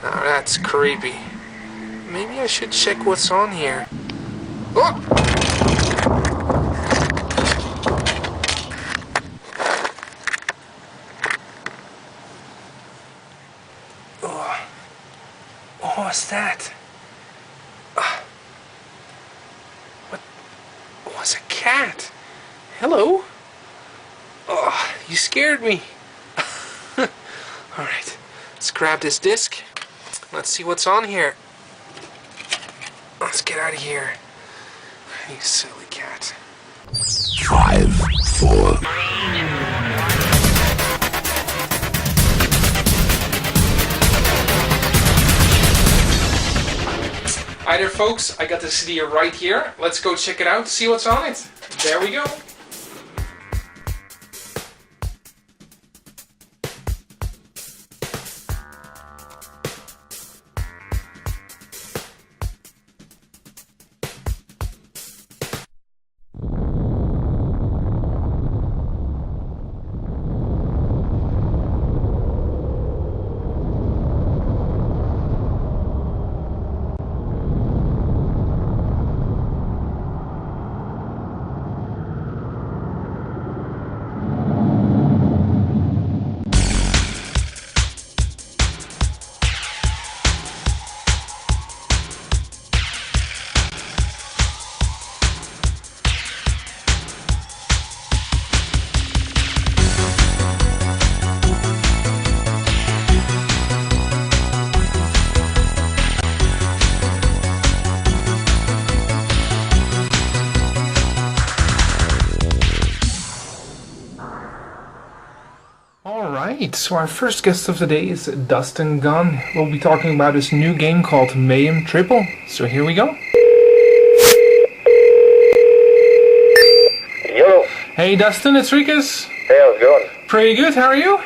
Now that's creepy. Maybe I should check what's on here. Oh! Oh. What was that? What was a cat? Hello? Oh, you scared me. Alright, let's grab this disc. Let's see what's on here. Let's get out of here. You silly cat. 5, 4. Hi there folks, I got the CD right here. Let's go check it out, see what's on it. There we go. Alright, so our first guest of the day is Dustin Gunn. We'll be talking about his new game called Mayhem Triple. So here we go. Yo. Hey Dustin, it's Rikus. Hey, how's it going? Pretty good, how are you?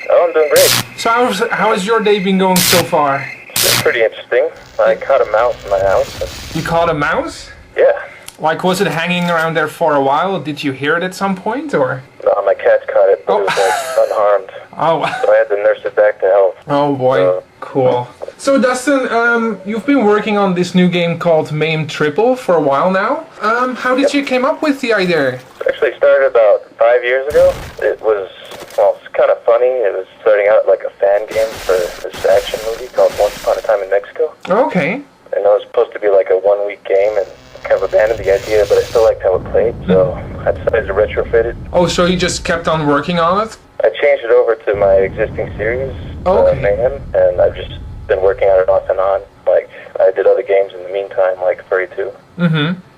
Oh, I'm doing great. So how has your day been going so far? It's been pretty interesting. I caught a mouse in my house. You caught a mouse? Yeah. Like, was it hanging around there for a while? Did you hear it at some point, or? No, my cat caught it, but it was like unharmed. Oh. So I had to nurse it back to health. Oh boy, cool. So Dustin, you've been working on this new game called Mayhem Triple for a while now. How did you came up with the idea? It actually started about 5 years ago. It was, well, it's kind of funny. It was starting out like a fan game for this action movie called Once Upon a Time in Mexico. Okay. And it was supposed to be like a 1-week game, and kind of abandoned the idea, but I still liked how it played, so I decided to retrofit it. Oh, so you just kept on working on it? I changed it over to my existing series, Mayhem, and I've just been working on it off and on. Like, I did other games in the meantime, like Furry 2,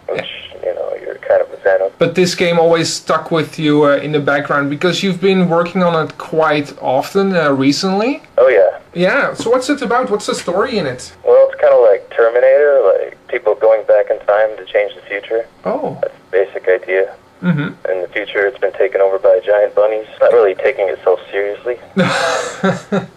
which, you know, you're kind of a fan of. But this game always stuck with you in the background because you've been working on it quite often recently. Oh, yeah. Yeah, so what's it about? What's the story in it? Well, it's kind of like Terminator, like people going back in time to change the future. Oh. That's the basic idea. In the future, it's been taken over by giant bunnies. Not really taking itself seriously.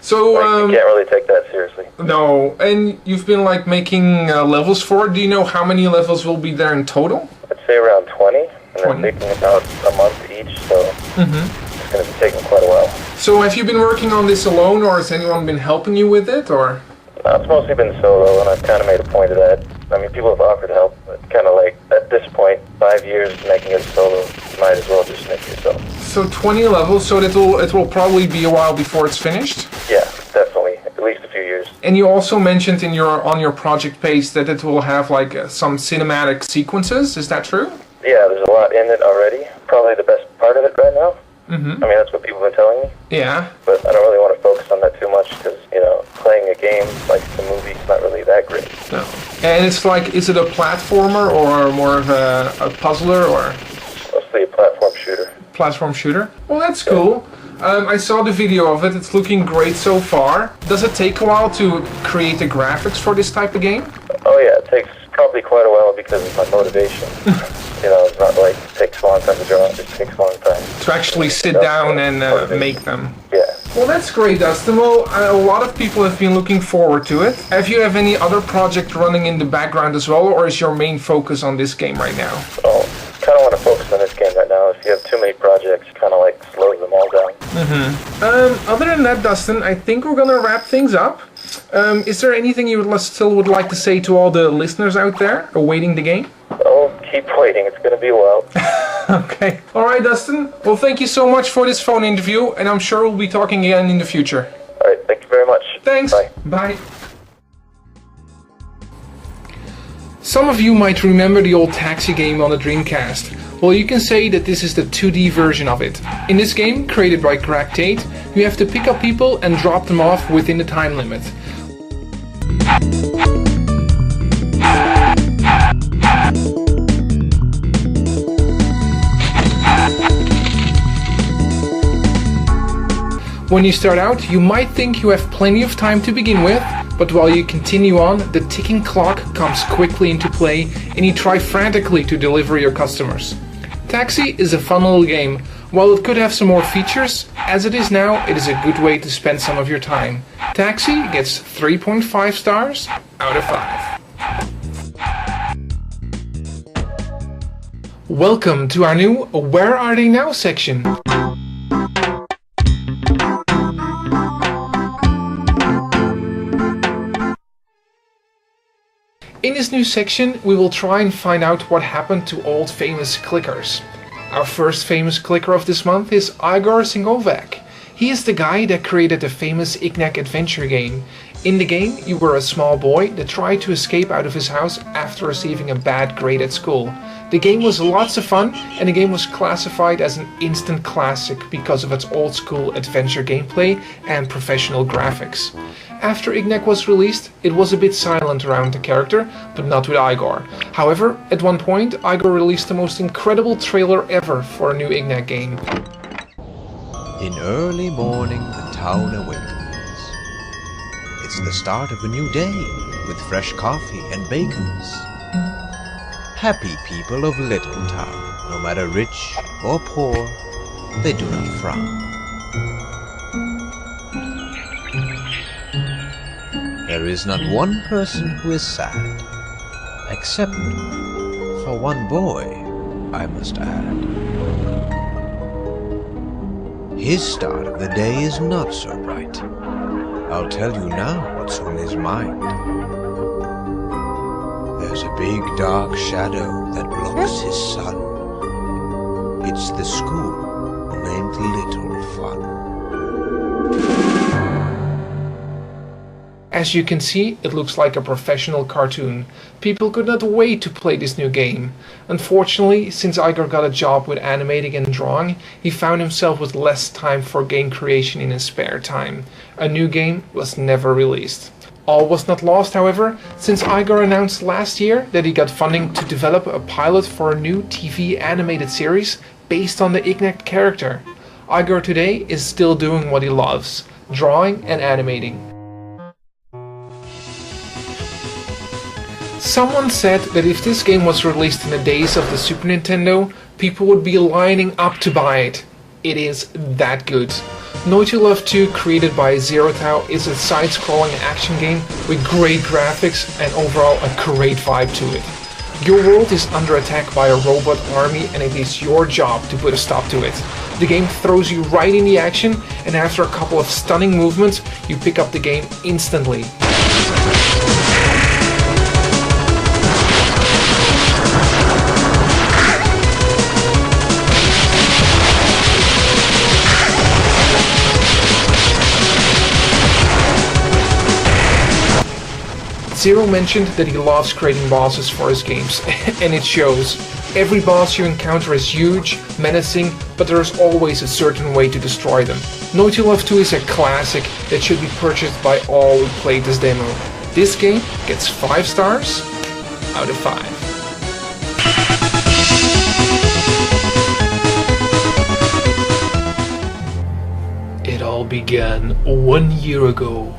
So, like, you can't really take that seriously. No, and you've been like making levels for it. Do you know how many levels will be there in total? I'd say around 20, and they're taking about a month each, so it's going to be taking quite a while. So have you been working on this alone, or has anyone been helping you with it, or? It's mostly been solo, and I've kind of made a point of that. I mean, people have offered help, but kind of like, at this point, 5 years making it solo, you might as well just make it yourself. So 20 levels, so it will probably be a while before it's finished? Yeah, definitely. At least a few years. And you also mentioned on your project page that it will have like some cinematic sequences, is that true? Yeah, there's a lot in it already. Probably the best part of it right now. I mean, that's what people have been telling me. Yeah. But I don't really want to focus on that too much because, you know, playing a game like it's a movie is not really that great. No. And it's like, is it a platformer or more of a puzzler or? Mostly a platform shooter. Platform shooter? Well, that's cool. I saw the video of it. It's looking great so far. Does it take a while to create the graphics for this type of game? Oh yeah, it takes probably quite a while because of my motivation. You know, it's not like it takes a long time to draw, it just takes a long time. To actually sit down and make them. Yeah. Well, that's great, Dustin. Well, a lot of people have been looking forward to it. Have you have any other project running in the background as well, or is your main focus on this game right now? Oh, kind of want to focus on this game right now. If you have too many projects, kind of like slows them all down. Other than that, Dustin, I think we're gonna wrap things up. Is there anything you still would like to say to all the listeners out there awaiting the game? Oh, keep waiting. It's gonna be a while. Okay. All right, Dustin. Well, thank you so much for this phone interview, and I'm sure we'll be talking again in the future. All right. Thank you very much. Thanks. Bye. Bye. Some of you might remember the old taxi game on the Dreamcast. Well, you can say that this is the 2D version of it. In this game, created by Greg Tate, you have to pick up people and drop them off within the time limit. When you start out, you might think you have plenty of time to begin with, but while you continue on, the ticking clock comes quickly into play and you try frantically to deliver your customers. Taxi is a fun little game. While it could have some more features, as it is now, it is a good way to spend some of your time. Taxi gets 3.5 stars out of 5. Welcome to our new Where Are They Now section. In this new section, we will try and find out what happened to old famous clickers. Our first famous clicker of this month is Igor Singovac. He is the guy that created the famous Ignac adventure game. In the game, you were a small boy that tried to escape out of his house after receiving a bad grade at school. The game was lots of fun, and the game was classified as an instant classic because of its old school adventure gameplay and professional graphics. After Ignac was released, it was a bit silent around the character, but not with Igor. However, at one point, Igor released the most incredible trailer ever for a new Ignac game. In early morning, the town awakens. It's the start of a new day, with fresh coffee and bacons. Happy people of Little Town, no matter rich or poor, they do not frown. There is not one person who is sad, except for one boy, I must add. His start of the day is not so bright. I'll tell you now what's on his mind. There's a big dark shadow that blocks his sun. It's the school named Little Fun. As you can see, it looks like a professional cartoon. People could not wait to play this new game. Unfortunately, since Igor got a job with animating and drawing, he found himself with less time for game creation in his spare time. A new game was never released. All was not lost, however, since Igor announced last year that he got funding to develop a pilot for a new TV animated series based on the Ignac character. Igor today is still doing what he loves, drawing and animating. Someone said that if this game was released in the days of the Super Nintendo, people would be lining up to buy it. It is that good. Noitu Love 2, created by Zero Tau, is a side-scrolling action game with great graphics and overall a great vibe to it. Your world is under attack by a robot army and it is your job to put a stop to it. The game throws you right in the action, and after a couple of stunning movements, you pick up the game instantly. Zero mentioned that he loves creating bosses for his games, and it shows. Every boss you encounter is huge, menacing, but there is always a certain way to destroy them. Noitu Love 2 is a classic that should be purchased by all who played this demo. This game gets 5 stars out of 5. It all began 1 year ago.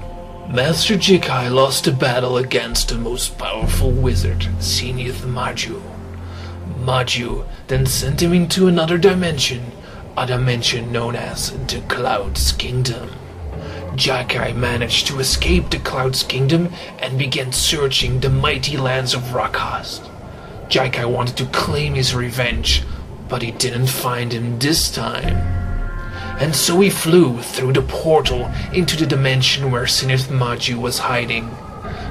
Master Jikai lost a battle against the most powerful wizard, Zenith Maju. Maju then sent him into another dimension, a dimension known as the Cloud's Kingdom. Jikai managed to escape the Cloud's Kingdom and began searching the mighty lands of Rakast. Jikai wanted to claim his revenge, but he didn't find him this time. and so he flew through the portal into the dimension where Zenith Maju was hiding.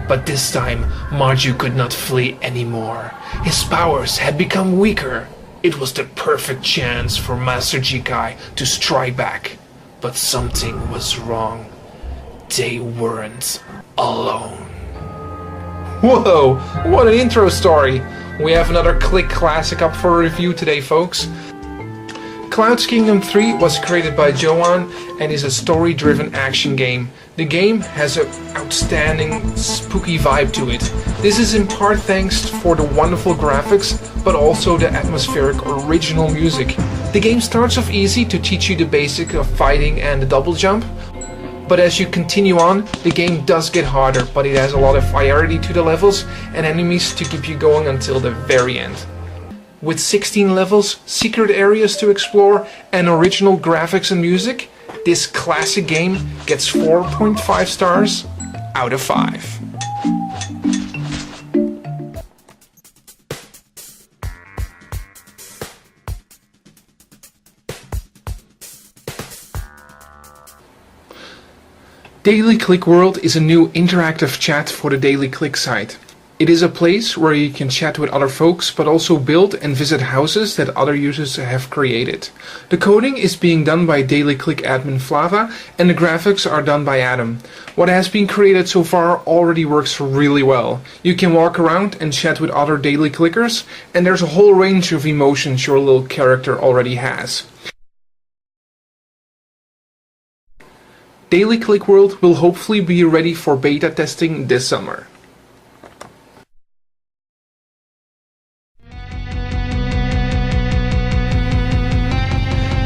But this time, Maju could not flee anymore. His powers had become weaker. It was the perfect chance for Master Jikai to strike back. But something was wrong. They weren't alone. Whoa, what an intro story! We have another Klik classic up for review today, folks. Cloud's Kingdom 3 was created by Johan and is a story-driven action game. The game has an outstanding, spooky vibe to it. This is in part thanks for the wonderful graphics, but also the atmospheric original music. The game starts off easy to teach you the basics of fighting and the double jump, but as you continue on, the game does get harder, but it has a lot of variety to the levels and enemies to keep you going until the very end. With 16 levels, secret areas to explore, and original graphics and music, this classic game gets 4.5 stars out of 5. Daily Klik World is a new interactive chat for the Daily Klik site. It is a place where you can chat with other folks, but also build and visit houses that other users have created. The coding is being done by Daily Klik admin Flava, and the graphics are done by Adam. What has been created so far already works really well. You can walk around and chat with other Daily Klickers, and there's a whole range of emotions your little character already has. Daily Klik World will hopefully be ready for beta testing this summer.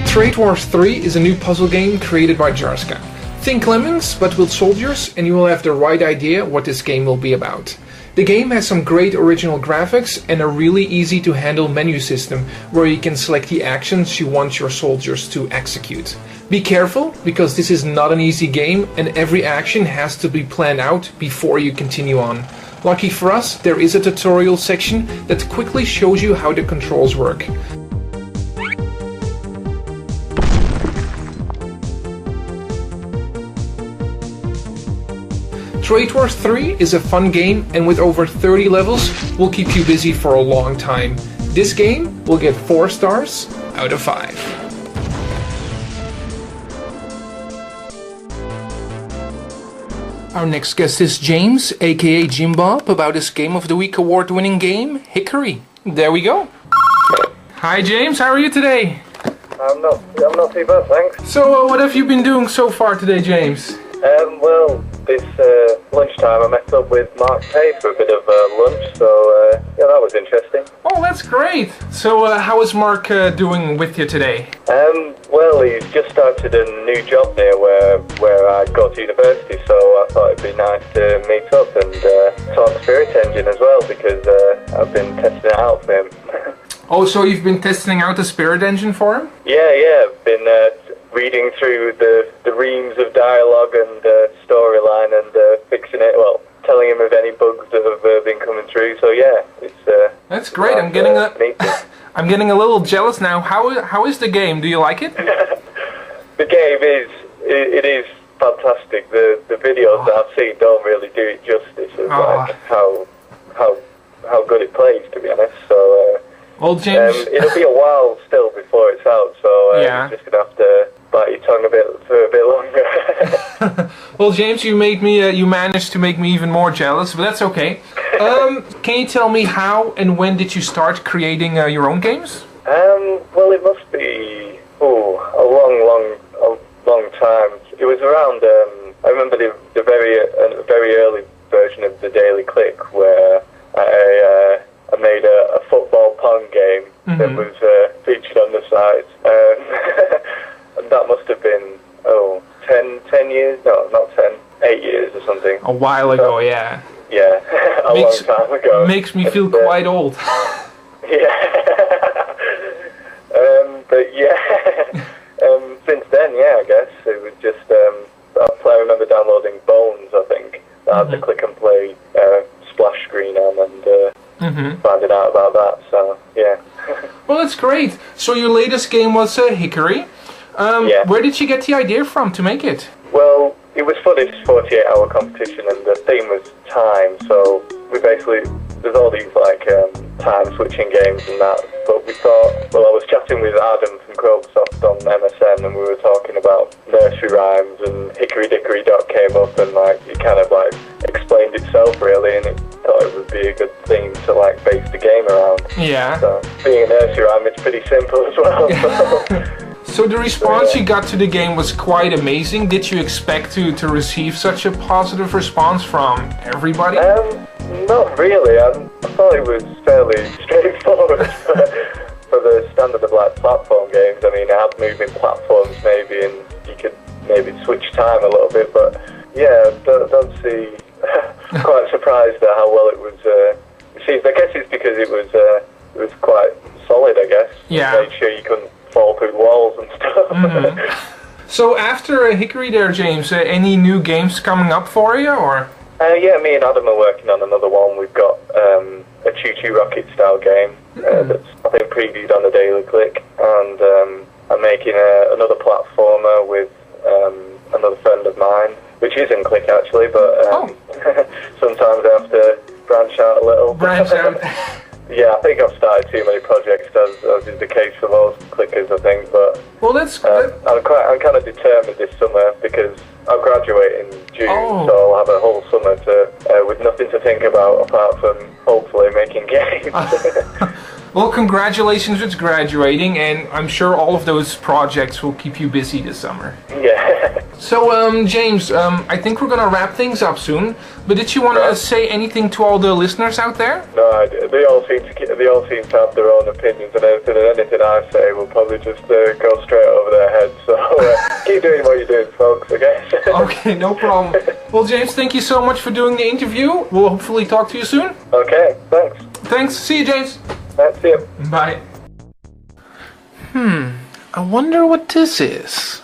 Trade Wars 3 is a new puzzle game created by Jarska. Think Lemmings, but with soldiers, and you will have the right idea what this game will be about. The game has some great original graphics and a really easy to handle menu system where you can select the actions you want your soldiers to execute. Be careful, because this is not an easy game and every action has to be planned out before you continue on. Lucky for us, there is a tutorial section that quickly shows you how the controls work. Trade Wars 3 is a fun game, and with over 30 levels will keep you busy for a long time. This game will get 4 stars out of 5. Our next guest is James, aka Jim Bob, about his Game of the Week award-winning game, Hickory. There we go. Hi James, how are you today? I'm not too bad, thanks. So what have you been doing so far today, James? Well, this lunchtime I met up with Mark Tay for a bit of lunch, so yeah, that was interesting. Oh, that's great. So how is Mark doing with you today? Well, he's just started a new job near where I go to university, so I thought it'd be nice to meet up and talk Spirit Engine as well, because I've been testing it out for him. Oh, so you've been testing out the Spirit Engine for him? Yeah, I've been reading through the reams of dialogue and storyline and fixing it, well, telling him of any bugs that have been coming through, so yeah, it's that's great. I'm getting I'm getting a little jealous now. How is the game? Do you like it? The game is fantastic. The videos that I've seen don't really do it justice of like how good it plays, to be honest. So well, James, it'll be a while still before it's out, so you're just gonna have to bite your tongue for a bit longer. Well, James, you managed to make me even more jealous, but that's okay. Can you tell me how and when did you start creating your own games? Well, it must be a long time. It was around. I remember the very early version of the Daily Klik where I made a football pong game that was featured on the site. And that must have been 10 years. No, not 10. 8 years or something. A while ago, yeah. Yeah, long time ago. Makes me feel quite old. Yeah. But yeah, since then, yeah, I guess it was just, I remember downloading Bones, I think, that had the click and play splash screen on, and finding out about that, so yeah. Well, that's great. So your latest game was Hickory. Where did you get the idea from to make it? Well, it was for this 48-hour competition, and the theme was time. So we basically, there's all these like time-switching games and that. But we thought, well, I was chatting with Adam from Microsoft on MSN, and we were talking about nursery rhymes, and Hickory Dickory Dock came up, and like it kind of like explained itself really, and it thought it would be a good theme to like base the game around. Yeah. So being a nursery rhyme, it's pretty simple as well. So the response you got to the game was quite amazing. Did you expect to receive such a positive response from everybody? Not really. I thought it was fairly straightforward for the standard of like platform games. I mean, I had moving platforms maybe, and you could maybe switch time a little bit. But yeah, don't see. Quite surprised at how well it was received. I guess it's because it was quite solid. I guess. Yeah. Made sure you couldn't fall through walls and stuff. Mm-hmm. So after Hickory there, James, any new games coming up for you, or? Yeah, me and Adam are working on another one. We've got a Choo Choo Rocket style game that's I think previewed on the Daily Click, and I'm making another platformer with another friend of mine, which is in Click actually, but sometimes I have to branch out a little. Branch out. Yeah, I think I've started too many projects, as is the case for most clickers, I think. But well, that's I'm kind of determined this summer because I'll graduate in June, so I'll have a whole summer with nothing to think about apart from hopefully making games. Well, congratulations with graduating, and I'm sure all of those projects will keep you busy this summer. Yeah. So, James, I think we're gonna wrap things up soon. But did you want to say anything to all the listeners out there? No, they all seem to have their own opinions and everything, and anything I say will probably just go straight over their heads. So keep doing what you're doing, folks. Okay. Okay, no problem. Well, James, thank you so much for doing the interview. We'll hopefully talk to you soon. Okay. Thanks. Thanks. See you, James. See you. Bye. I wonder what this is.